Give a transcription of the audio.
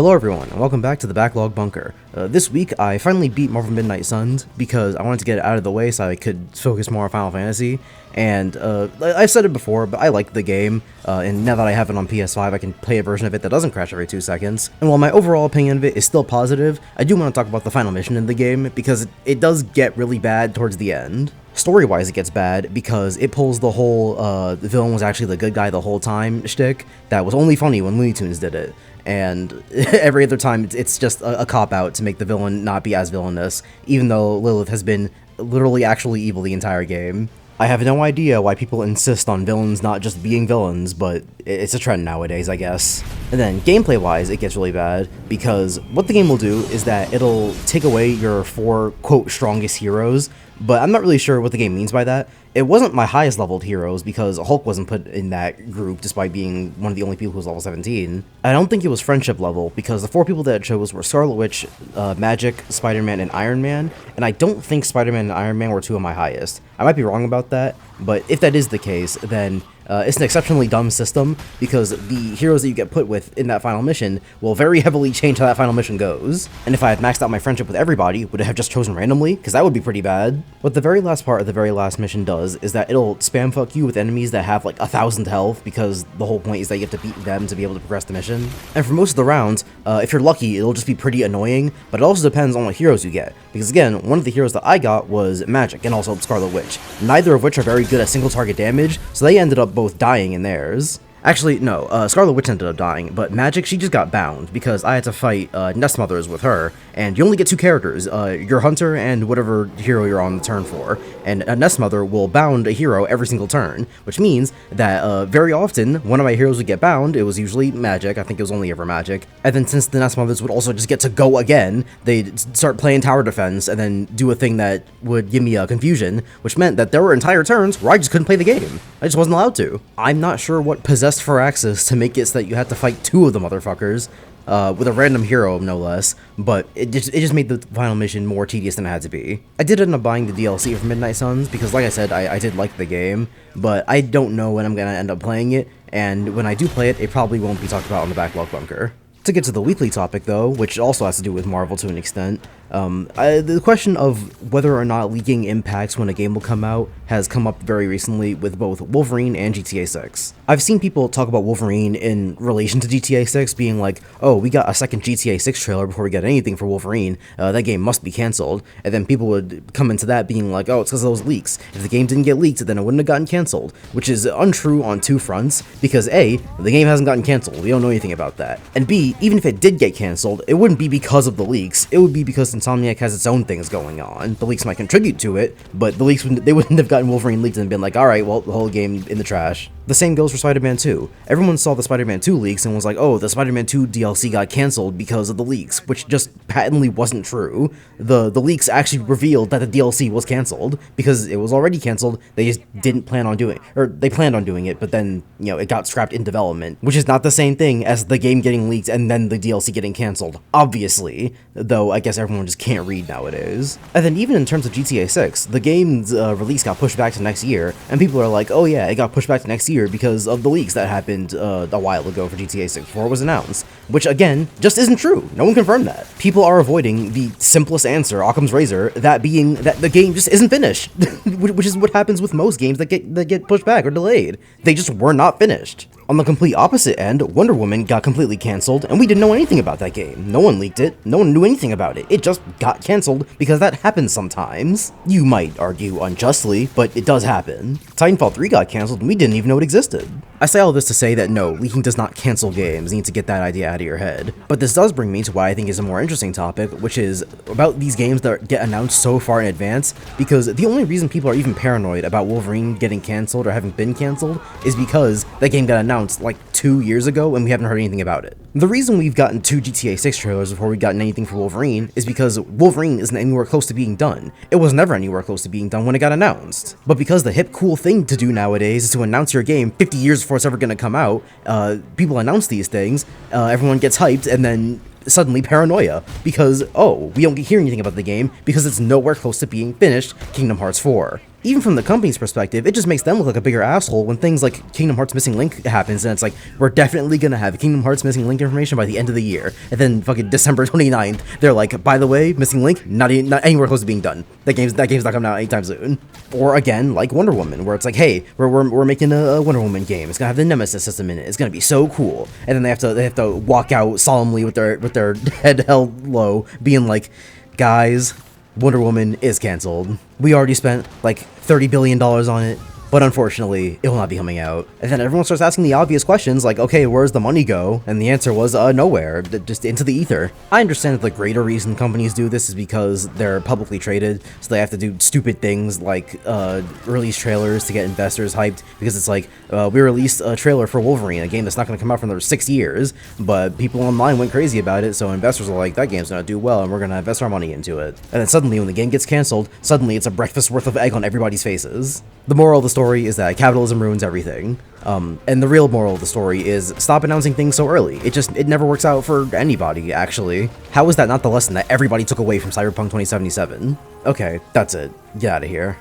Hello everyone, and welcome back to the Backlog Bunker. This week, I finally beat Marvel Midnight Suns because I wanted to get it out of the way so I could focus more on Final Fantasy, and I've said it before, but I like the game, and now that I have it on PS5, I can play a version of it that doesn't crash every 2 seconds. And while my overall opinion of it is still positive, I do want to talk about the final mission in the game, because it does get really bad towards the end. Story-wise, it gets bad because it pulls the whole the villain was actually the good guy the whole time shtick that was only funny when Looney Tunes did it, and every other time it's just a cop-out to make the villain not be as villainous, even though Lilith has been literally actually evil the entire game. I have no idea why people insist on villains not just being villains, but it's a trend nowadays, I guess. And then, gameplay-wise, it gets really bad, because what the game will do is that it'll take away your 4, quote, strongest heroes, but I'm not really sure what the game means by that. It wasn't my highest leveled heroes, because Hulk wasn't put in that group, despite being one of the only people who was level 17. I don't think it was friendship level, because the 4 people that it chose were Scarlet Witch, Magic, Spider-Man, and Iron Man, and I don't think Spider-Man and Iron Man were 2 of my highest. I might be wrong about that, but if that is the case, then it's an exceptionally dumb system, because the heroes that you get put with in that final mission will very heavily change how that final mission goes. And if I had maxed out my friendship with everybody, would I have just chosen randomly? Because that would be pretty bad. What the very last part of the very last mission does is that it'll spam fuck you with enemies that have like 1,000 health, because the whole point is that you have to beat them to be able to progress the mission. And for most of the rounds, if you're lucky, it'll just be pretty annoying, but it also depends on what heroes you get. Because again, one of the heroes that I got was Magic, and also Scarlet Witch, neither of which are very good at single target damage, so they ended up both dying in theirs. Actually, no, Scarlet Witch ended up dying, but Magic, she just got bound, because I had to fight Nest Mothers with her, and you only get 2 characters, your Hunter and whatever hero you're on the turn for, and a Nest Mother will bound a hero every single turn, which means that very often, one of my heroes would get bound. It was usually Magic, I think it was only ever Magic, and then since the Nest Mothers would also just get to go again, they'd start playing tower defense, and then do a thing that would give me a confusion, which meant that there were entire turns where I just couldn't play the game. I just wasn't allowed to. I'm not sure what possessed Firaxis to make it so that you had to fight 2 of the motherfuckers, with a random hero, no less, but it just made the final mission more tedious than it had to be. I did end up buying the DLC for Midnight Suns, because like I said, I did like the game, but I don't know when I'm gonna end up playing it, and when I do play it, it probably won't be talked about on the Backlog Bunker. To get to the weekly topic, though, which also has to do with Marvel to an extent, the question of whether or not leaking impacts when a game will come out has come up very recently with both Wolverine and GTA 6. I've seen people talk about Wolverine in relation to GTA 6, being like, oh, we got a second GTA 6 trailer before we got anything for Wolverine, that game must be cancelled, and then people would come into that being like, oh, it's because of those leaks. If the game didn't get leaked, then it wouldn't have gotten cancelled, which is untrue on 2 fronts, because A, the game hasn't gotten cancelled, we don't know anything about that, and B, even if it did get cancelled, it wouldn't be because of the leaks, it would be because Insomniac has its own things going on. The leaks might contribute to it, but the leaks they wouldn't have gotten Wolverine leaked and been like, alright, well, the whole game in the trash. The same goes for Spider-Man 2. Everyone saw the Spider-Man 2 leaks and was like, oh, the Spider-Man 2 DLC got cancelled because of the leaks, which just patently wasn't true. The leaks actually revealed that the DLC was cancelled, because it was already cancelled, they just didn't plan on doing it. Or, they planned on doing it, but then, you know, it got scrapped in development, which is not the same thing as the game getting leaked and then the DLC getting cancelled, obviously, though I guess everyone just can't read nowadays. And then even in terms of GTA 6, the game's release got pushed back to next year, and people are like, oh yeah, it got pushed back to next year because of the leaks that happened a while ago for GTA 6 before it was announced, which again, just isn't true. No one confirmed that. People are avoiding the simplest answer, Occam's razor, that being that the game just isn't finished, which is what happens with most games that get pushed back or delayed. They just were not finished. On the complete opposite end, Wonder Woman got completely cancelled, and we didn't know anything about that game. No one leaked it, no one knew anything about it. It just got cancelled because that happens sometimes. You might argue unjustly, but it does happen. Titanfall 3 got cancelled, and we didn't even know it existed. I say all this to say that no, leaking does not cancel games. You need to get that idea out of your head. But this does bring me to what I think is a more interesting topic, which is about these games that get announced so far in advance, because the only reason people are even paranoid about Wolverine getting cancelled or having been cancelled is because that game got announced like 2 years ago and we haven't heard anything about it. The reason we've gotten 2 GTA 6 trailers before we've gotten anything for Wolverine is because Wolverine isn't anywhere close to being done. It was never anywhere close to being done when it got announced. But because the hip cool thing to do nowadays is to announce your game 50 years before it's ever gonna come out, people announce these things, everyone gets hyped, and then suddenly paranoia, because, oh, we don't hear anything about the game because it's nowhere close to being finished, Kingdom Hearts 4. Even from the company's perspective, it just makes them look like a bigger asshole when things like Kingdom Hearts Missing Link happens, and it's like, we're definitely gonna have Kingdom Hearts Missing Link information by the end of the year. And then fucking December 29th, they're like, by the way, Missing Link, not anywhere close to being done. That game's not coming out anytime soon. Or again, like Wonder Woman, where it's like, hey, we're making a Wonder Woman game. It's gonna have the Nemesis system in it. It's gonna be so cool. And then they have to walk out solemnly with their head held low, being like, guys, Wonder Woman is canceled. We already spent like $30 billion on it, but unfortunately, it will not be coming out. And then everyone starts asking the obvious questions like, okay, where's the money go? And the answer was, nowhere, just into the ether. I understand that the greater reason companies do this is because they're publicly traded, so they have to do stupid things like release trailers to get investors hyped, because it's like, we released a trailer for Wolverine, a game that's not going to come out for another 6 years, but people online went crazy about it, so investors are like, that game's going to do well, and we're going to invest our money into it. And then suddenly, when the game gets canceled, suddenly it's a breakfast worth of egg on everybody's faces. The moral of the story is that capitalism ruins everything. And the real moral of the story is stop announcing things so early. It never works out for anybody, actually. How is that not the lesson that everybody took away from Cyberpunk 2077? Okay, that's it. Get out of here.